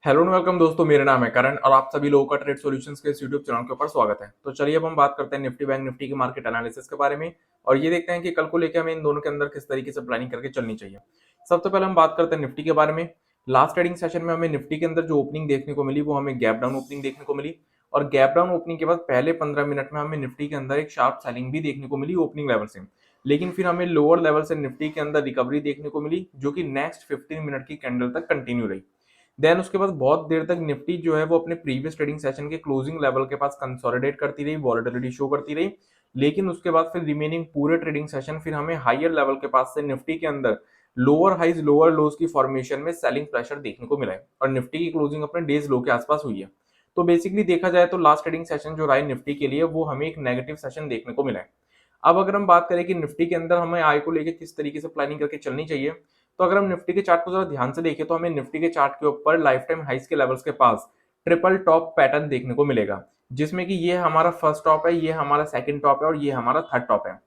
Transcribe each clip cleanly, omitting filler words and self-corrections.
Hello and welcome दोस्तों, मेरा नाम है करण और आप सभी लोगों का ट्रेड सॉल्यूशंस के इस यूट्यूब चैनल के ऊपर स्वागत है। तो चलिए अब हम बात करते हैं निफ्टी बैंक निफ्टी के मार्केट एनालिसिस के बारे में और ये देखते हैं कि कल को लेकर हमें इन दोनों के अंदर किस तरीके से प्लानिंग करके चलनी चाहिए। सबसे पहले हम बात करते हैं निफ्टी के बारे में। लास्ट ट्रेडिंग सेशन में हमें निफ्टी के अंदर जो ओपनिंग देखने को मिली वो हमें गैप डाउन ओपनिंग देखने को मिली और गैप डाउन ओपनिंग के बाद पहले 15 मिनट में हमें निफ्टी के अंदर एक शार्प सेलिंग भी देखने को मिली ओपनिंग लेवल से। लेकिन फिर हमें लोअर लेवल से निफ्टी के अंदर रिकवरी देखने को मिली जो कि नेक्स्ट 15 मिनट की कैंडल तक कंटिन्यू रही। देन उसके बाद बहुत देर तक निफ्टी जो है वो अपने प्रीवियस ट्रेडिंग सेशन के क्लोजिंग लेवल के पास कंसोलिडेट करती रही, वॉलेटिलिटी शो करती रही। लेकिन उसके बाद फिर रिमेनिंग पूरे ट्रेडिंग सेशन फिर हमें हायर लेवल के पास से निफ्टी के अंदर लोअर हाइज लोअर लोज की फॉर्मेशन में सेलिंग प्रेशर देखने को मिला है और निफ्टी की क्लोजिंग अपने डेज लो के आसपास हुई है। तो बेसिकली देखा जाए तो लास्ट ट्रेडिंग सेशन जो रहा है निफ्टी के लिए वो हमें एक नेगेटिव सेशन देखने को मिला है। अब अगर हम बात करें कि निफ्टी के अंदर हमें आय को लेकर किस तरीके से प्लानिंग करके चलनी चाहिए, तो अगर हम निफ्टी के चार्ट को जरा ध्यान से देखें तो हमें निफ्टी के चार्ट के ऊपर लाइफ टाइम हाइस के लेवल्स के पास ट्रिपल टॉप पैटर्न देखने को मिलेगा, जिसमें कि ये हमारा फर्स्ट टॉप है, ये हमारा सेकंड टॉप है और ये हमारा थर्ड टॉप है।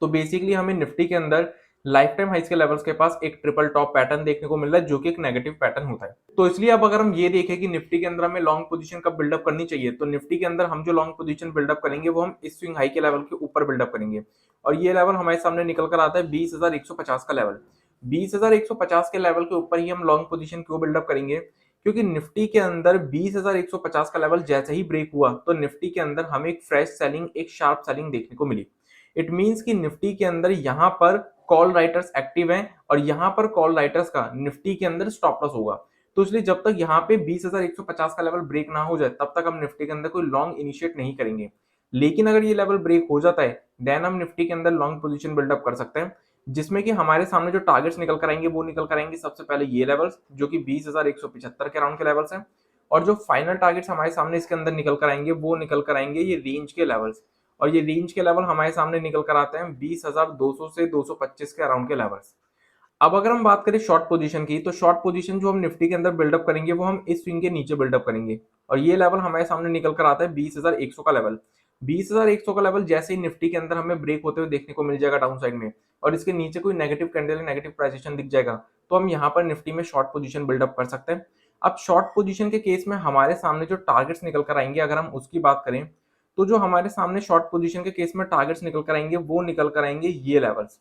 तो बेसिकली हमें निफ्टी के अंदर लाइफ टाइम हाइस के लेवल्स के पास एक ट्रिपल टॉप पैटर्न देखने को मिल रहा है जो कि एक नेगेटिव पैटर्न होता है। तो इसलिए अब अगर हम ये देखें कि निफ्टी के अंदर हमें लॉन्ग पोजीशन कब बिल्डअप करनी चाहिए, तो निफ्टी के अंदर हम जो लॉन्ग पोजीशन बिल्डअप करेंगे वो हम इस स्विंग हाई के लेवल के ऊपर बिल्डअप करेंगे और ये लेवल हमारे सामने निकल कर आता है 20,150 का लेवल। 20,150 के लेवल के ऊपर ही हम लॉन्ग पोजीशन क्यों बिल्डअप करेंगे, क्योंकि निफ्टी के अंदर 20,150 का लेवल जैसे ही ब्रेक हुआ तो निफ्टी के अंदर हमें एक फ्रेश सेलिंग, एक शार्प सेलिंग देखने को मिली। इट मींस कि निफ्टी के अंदर यहां पर कॉल राइटर्स एक्टिव हैं और यहां पर कॉल राइटर्स का निफ्टी के अंदर स्टॉप लॉस होगा। तो इसलिए जब तक यहां पे 20,150 का लेवल ब्रेक ना हो जाए तब तक हम निफ्टी के अंदर कोई लॉन्ग इनिशिएट नहीं करेंगे। लेकिन अगर ये लेवल ब्रेक हो जाता है देन हम निफ्टी के अंदर लॉन्ग पोजीशन बिल्डअप कर सकते हैं, जिसमें कि हमारे सामने जो टारगेट्स निकल कर आएंगे वो निकल कर आएंगे सबसे पहले ये लेवल्स जो कि 20,175 के अराउंड के लेवल्स हैं और जो फाइनल टारगेट्स हमारे सामने इसके अंदर निकल कर आएंगे वो निकल कर आएंगे ये रेंज के लेवल्स। और ये रेंज के लेवल हमारे सामने निकल कर आते हैं 20,200 से 225 के अराउंड के लेवल्स। अब अगर हम बात करें शॉर्ट पोजीशन की, तो शॉर्ट पोजीशन जो हम निफ्टी के अंदर बिल्डअप करेंगे वो हम इस स्विंग के नीचे बिल्डअप करेंगे और ये लेवल हमारे सामने निकल कर आता है 20,100 का लेवल। 20,100 का लेवल जैसे ही निफ्टी के अंदर हमें ब्रेक होते हुए देखने को मिल जाएगा डाउन साइड में और इसके नीचे कोई नेगेटिव कैंडल, नेगेटिव प्राइसेशन दिख जाएगा तो हम यहाँ पर निफ्टी में शॉर्ट पोजीशन बिल्डअप कर सकते हैं। अब शॉर्ट पोजीशन के केस में हमारे सामने जो टारगेट्स निकल कर आएंगे, अगर हम उसकी बात करें तो जो हमारे सामने शॉर्ट पोजीशन के केस में टारगेट्स निकल कर आएंगे वो निकल कर आएंगे ये लेवल्स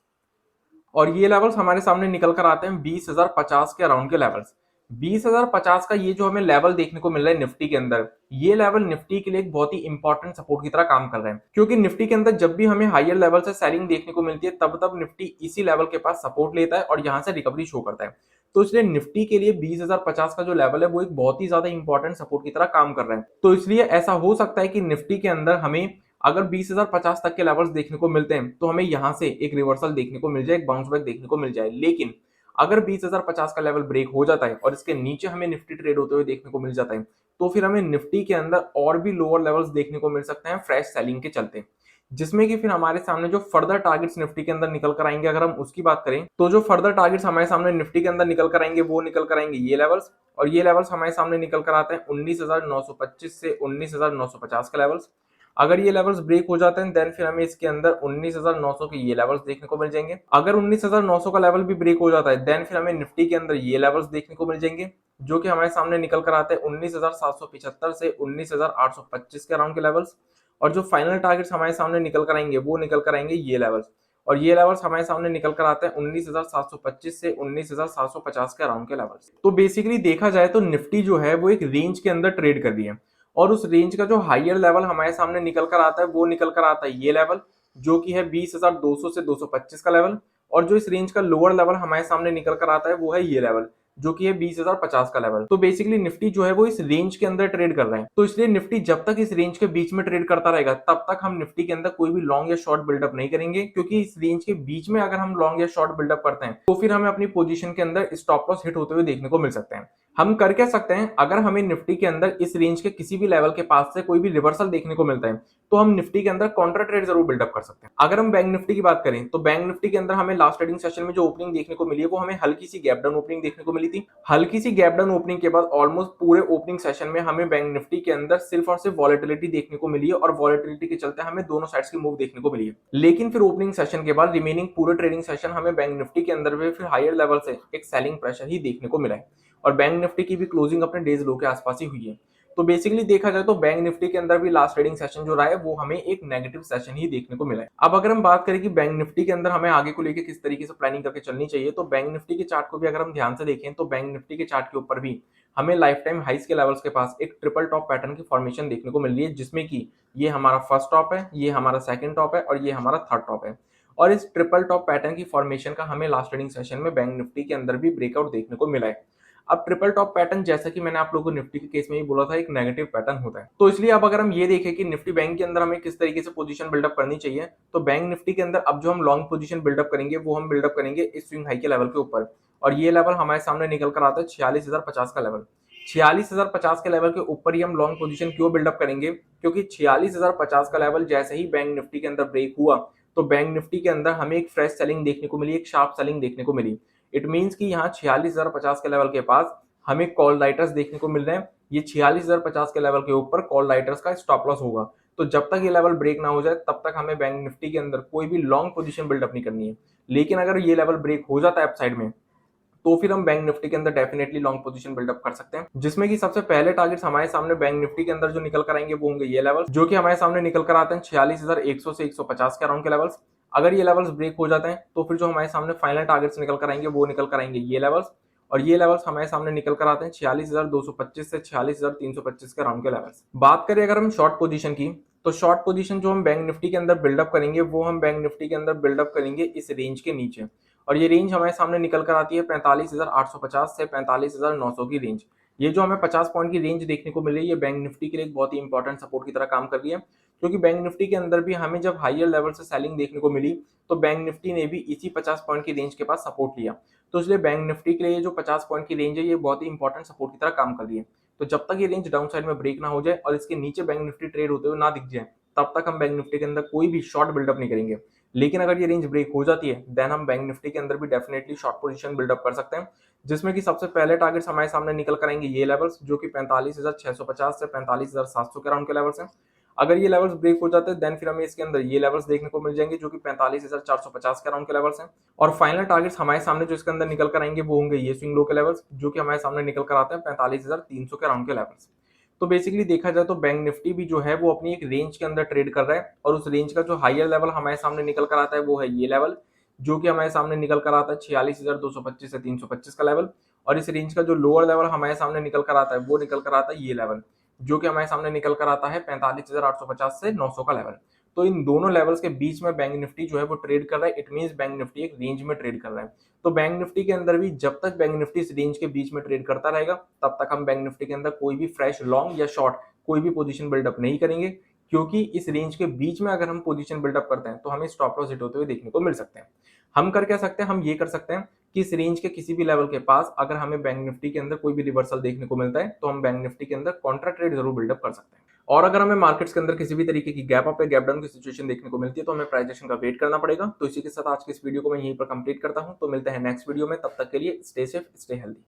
और ये लेवल्स हमारे सामने निकल कर आते हैं 20,050 के अराउंड के लेवल्स। 20,050 का ये जो हमें लेवल देखने को मिल रहा है निफ्टी के अंदर, ये लेवल निफ्टी के लिए एक बहुत ही इंपॉर्टेंट सपोर्ट की तरह काम कर रहे हैं, क्योंकि निफ्टी के अंदर जब भी हमें हायर लेवल से सेलिंग देखने को मिलती है तब तब निफ्टी इसी लेवल के पास सपोर्ट लेता है और यहाँ से रिकवरी शो करता है। तो इसलिए निफ्टी के लिए 20,050 का जो लेवल है वो एक बहुत ही ज्यादा इंपॉर्टेंट सपोर्ट की तरह काम कर रहा है। तो इसलिए ऐसा हो सकता है कि निफ्टी के अंदर हमें अगर 20,050 तक के लेवल्स देखने को मिलते हैं तो हमें यहां से एक रिवर्सल देखने को मिल जाए, एक बाउंस बैक देखने को मिल जाए। लेकिन अगर 20,050 का लेवल ब्रेक हो जाता है और इसके नीचे हमें निफ्टी ट्रेड होते हुए देखने को मिल जाता है तो फिर हमें निफ्टी के अंदर और भी लोअर लेवल्स देखने को मिल सकते हैं फ्रेश सेलिंग के चलते, जिसमें कि फिर हमारे सामने जो फर्दर टारगेट्स निफ्टी के अंदर निकल कर आएंगे, अगर हम उसकी बात करें तो जो फर्दर टारगेट्स हमारे सामने निफ्टी के अंदर निकल कर आएंगे वो निकल कर आएंगे ये लेवल्स और ये लेवल्स हमारे सामने निकल कर आते हैं 19,925 से 19,950 के लेवल्स। अगर ये लेवल्स ब्रेक हो जाते हैं देन फिर हमें इसके अंदर 19,900 के ये लेवल्स देखने को मिल जाएंगे। अगर 19,900 का लेवल भी ब्रेक हो जाता है देन फिर हमें निफ्टी के अंदर ये लेवल्स देखने को मिल जाएंगे जो कि हमारे सामने निकल कर आते हैं 19,775 से 19,825 के अराउंड के लेवल्स और जो फाइनल टारगेट्स हमारे सामने निकल कर आएंगे वो निकल कर आएंगे ये लेवल्स और ये लेवल्स हमारे सामने निकल कर आते हैं 19,725 से 19,750 के अराउंड के लेवल्स। तो बेसिकली देखा जाए तो निफ्टी जो है वो एक रेंज के अंदर ट्रेड कर रही है और उस रेंज का जो हायर लेवल हमारे सामने निकल कर आता है वो निकल कर आता है ये लेवल जो कि है 20,200 से 225 का लेवल और जो इस रेंज का लोअर लेवल हमारे सामने निकल कर आता है वो है ये लेवल जो कि है 20,050 का लेवल। तो बेसिकली निफ्टी जो है वो इस रेंज के अंदर ट्रेड कर रहे हैं। तो इसलिए निफ्टी जब तक इस रेंज के बीच में ट्रेड करता रहेगा तब तक हम निफ्टी के अंदर कोई भी लॉन्ग या शॉर्ट बिल्डअप नहीं करेंगे, क्योंकि इस रेंज के बीच में अगर हम लॉन्ग या शॉर्ट बिल्डअप करते हैं तो फिर हमें अपनी पोजीशन के अंदर स्टॉप लॉस हिट होते हुए देखने को मिल सकते हैं। हम कर क्या सकते हैं, अगर हमें निफ्टी के अंदर इस रेंज के किसी भी लेवल के पास से कोई भी रिवर्सल देखने को मिलता है तो हम निफ्टी के अंदर काउंटर ट्रेड जरूर बिल्डअप कर सकते हैं। अगर हम बैंक निफ्टी की बात करें तो बैंक निफ्टी के अंदर हमें लास्ट ट्रेडिंग सेशन में जो ओपनिंग देखने को मिली है वो हमें हल्की सी गैप डाउन ओपनिंग देखने को मिली थी। हल्की सी गैप डाउन ओपनिंग के बाद ऑलमोस्ट पूरे ओपनिंग सेशन में हमें बैंक निफ्टी के अंदर सिर्फ और सिर्फ वॉलेटिलिटी देखने को मिली है और वॉलेटिलिटी के चलते हमें दोनों साइड्स की मूव देखने को मिली है। लेकिन फिर ओपनिंग सेशन के बाद रिमेनिंग पूरे ट्रेडिंग सेशन हमें बैंक निफ्टी के अंदर भी फिर हायर लेवल से एक सेलिंग प्रेशर ही देखने को मिला है और बैंक निफ्टी की भी क्लोजिंग अपने डेज लो के आसपास ही हुई है। तो बेसिकली देखा जाए तो बैंक निफ्टी के अंदर भी लास्ट ट्रेडिंग सेशन जो रहा है वो हमें एक नेगेटिव सेशन ही देखने को मिला है। अब अगर हम बात करें कि बैंक निफ्टी के अंदर हमें आगे को लेकर किस तरीके से प्लानिंग करके चलनी चाहिए, तो बैंक निफ्टी के चार्ट को भी अगर हम ध्यान से देखें तो बैंक निफ्टी के चार्ट के ऊपर भी हमें लाइफ टाइम हाइस के लेवल्स के पास एक ट्रिपल टॉप पैटर्न की फॉर्मेशन देखने को मिल रही है, जिसमें कि ये हमारा फर्स्ट टॉप है, ये हमारा सेकंड टॉप है और ये हमारा थर्ड टॉप है। और इस ट्रिपल टॉप पैटर्न की फॉर्मेशन का हमें लास्ट ट्रेडिंग सेशन में बैंक निफ्टी के अंदर भी ब्रेकआउट देखने को मिला है। अब ट्रिपल टॉप पैटर्न, जैसा कि मैंने आप लोगों को निफ्टी के केस में ही बोला था, एक नेगेटिव पैटर्न होता है। तो इसलिए अब अगर हम ये देखें कि निफ्टी बैंक के अंदर हमें किस तरीके से पोजीशन बिल्डअप करनी चाहिए, तो बैंक निफ्टी के अंदर अब जो हम लॉन्ग पोजीशन बिल्डअप करेंगे वो हम बिल्डअप करेंगे इस स्विंग हाई के लेवल के ऊपर। और ये लेवल हमारे सामने निकल कर आता है 46,050 का लेवल। 46,050 के लेवल के ऊपर ही हम लॉन्ग पोजीशन क्यों बिल्डअप करेंगे, क्योंकि 46,050 का लेवल जैसे ही बैंक निफ्टी के अंदर ब्रेक हुआ तो बैंक निफ्टी के अंदर हमें एक फ्रेश सेलिंग देखने को मिली, एक शार्प सेलिंग देखने को मिली। इट मींस कि यहाँ 46,050 के लेवल के पास हमें कॉल राइटर्स देखने को मिल रहे हैं। ये 46,050 के लेवल के ऊपर कॉल राइटर्स का स्टॉप लॉस होगा। तो जब तक ये लेवल ब्रेक ना हो जाए तब तक हमें बैंक निफ्टी के अंदर कोई भी लॉन्ग पोजीशन बिल्डअप नहीं करनी है। लेकिन अगर ये लेवल ब्रेक हो जाता है अपसाइड में, तो फिर हम बैंक निफ्टी के अंदर डेफिनेटली लॉन्ग पोजीशन बिल्डअप कर सकते हैं, जिसमें कि सबसे पहले टारगेट्स हमारे सामने बैंक निफ्टी के अंदर जो निकल कर आएंगे वो होंगे ये लेवल, जो कि हमारे सामने निकल कर आते हैं 46,100 से 150 के अराउंड के लेवल्स। अगर ये लेवल्स ब्रेक हो जाते हैं तो फिर जो हमारे सामने फाइनल टारगेट्स निकल कर आएंगे वो निकल कर आएंगे ये लेवल्स। और ये लेवल्स हमारे सामने निकल कर आते हैं 46,225 से 46,325 के अराउंड के लेवल्स। बात करें अगर हम शॉर्ट पोजीशन की, तो शॉर्ट पोजीशन जो हम बैंक निफ्टी के अंदर बिल्डअप करेंगे वो हम बैंक निफ्टी के अंदर बिल्डअप करेंगे इस रेंज के नीचे। और ये रेंज हमारे सामने निकल कर आती है 45,850 से 45,900 की रेंज। ये जो हमें 50 पॉइंट की रेंज देखने को मिल रही है, ये बैंक निफ्टी के लिए एक बहुत ही इंपॉर्टेंट सपोर्ट की तरह काम कर रही है, क्योंकि बैंक निफ्टी के अंदर भी हमें जब हायर लेवल से सेलिंग देखने को मिली तो बैंक निफ्टी ने भी इसी 50 पॉइंट की रेंज के पास सपोर्ट लिया। तो इसलिए बैंक निफ्टी के लिए ये जो 50 पॉइंट की रेंज है ये बहुत ही इंपॉर्टेंट सपोर्ट की तरह काम कर रही है। तो जब तक ये रेंज डाउन साइड में ब्रेक ना हो जाए और इसके नीचे बैंक निफ्टी ट्रेड होते हुए ना दिख जाए, तब तक हम बैंक निफ्टी के अंदर कोई भी शॉर्ट बिल्डअप नहीं करेंगे। लेकिन अगर ये रेंज ब्रेक हो जाती है देन हम बैंक निफ्टी के अंदर भी डेफिनेटली शॉर्ट पोजीशन बिल्डअप कर सकते हैं, जिसमें कि सबसे पहले टारगेट्स हमारे सामने निकल कर आएंगे ये लेवल्स, जो कि 45,650 से 45,700 के अराउंड के लेवल्स हैं। अगर ये लेवल्स ब्रेक हो जाते हैं देन फिर हमें इसके अंदर ये लेवल्स देखने को मिल जाएंगे, जो कि 45,450 के अराउंड के लेवल्स हैं। और फाइनल टारगेट्स हमारे सामने जो इसके अंदर निकल कर आएंगे वो होंगे ये स्विंग लो के लेवल्स, जो कि हमारे सामने निकल कर आते हैं 45,300 के अराउंड के लेवल्स। तो बेसिकली देखा जाए तो बैंक निफ्टी भी जो है वो अपनी एक रेंज के अंदर ट्रेड कर रहा है, और उस रेंज का जो हायर लेवल हमारे सामने निकल कर आता है वो है ये लेवल, जो कि हमारे सामने निकल कर आता है 46,225 से 325 का लेवल। और इस रेंज का जो लोअर लेवल हमारे सामने निकल कर आता है वो निकल कर आता है ये लेवल, जो कि हमारे सामने निकल कर आता है 45,850 से 900 का लेवल। तो इन दोनों लेवल्स के बीच में बैंक निफ्टी जो है वो ट्रेड कर रहा है। इट मींस बैंक निफ्टी एक रेंज में ट्रेड कर रहा है। तो बैंक निफ्टी के अंदर भी जब तक बैंक निफ्टी इस रेंज के बीच में ट्रेड करता रहेगा तब तक हम बैंक निफ्टी के अंदर कोई भी फ्रेश लॉन्ग या शॉर्ट कोई भी पोजीशन बिल्डअप नहीं करेंगे, क्योंकि इस रेंज के बीच में अगर हम पोजीशन बिल्डअप करते हैं तो हमें स्टॉप लॉस हिट होते हुए देखने को मिल सकते हैं। हम कर क्या सकते हैं, हम ये कर सकते हैं कि इस रेंज के किसी भी लेवल के पास अगर हमें बैंक निफ्टी के अंदर कोई भी रिवर्सल देखने को मिलता है तो हम बैंक निफ्टी के अंदर कॉन्ट्रा ट्रेड जरूर बिल्डअप कर सकते हैं। और अगर हमें मार्केट्स के अंदर किसी भी तरीके की गैप अप या गैप डाउन की सिचुएशन देखने को मिलती है तो हमें प्राइस एक्शन का वेट करना पड़ेगा। तो इसी के साथ आज के इस वीडियो को मैं यहीं पर कंप्लीट करता हूं। तो मिलते हैं नेक्स्ट वीडियो में, तब तक के लिए स्टे सेफ, स्टे हेल्दी।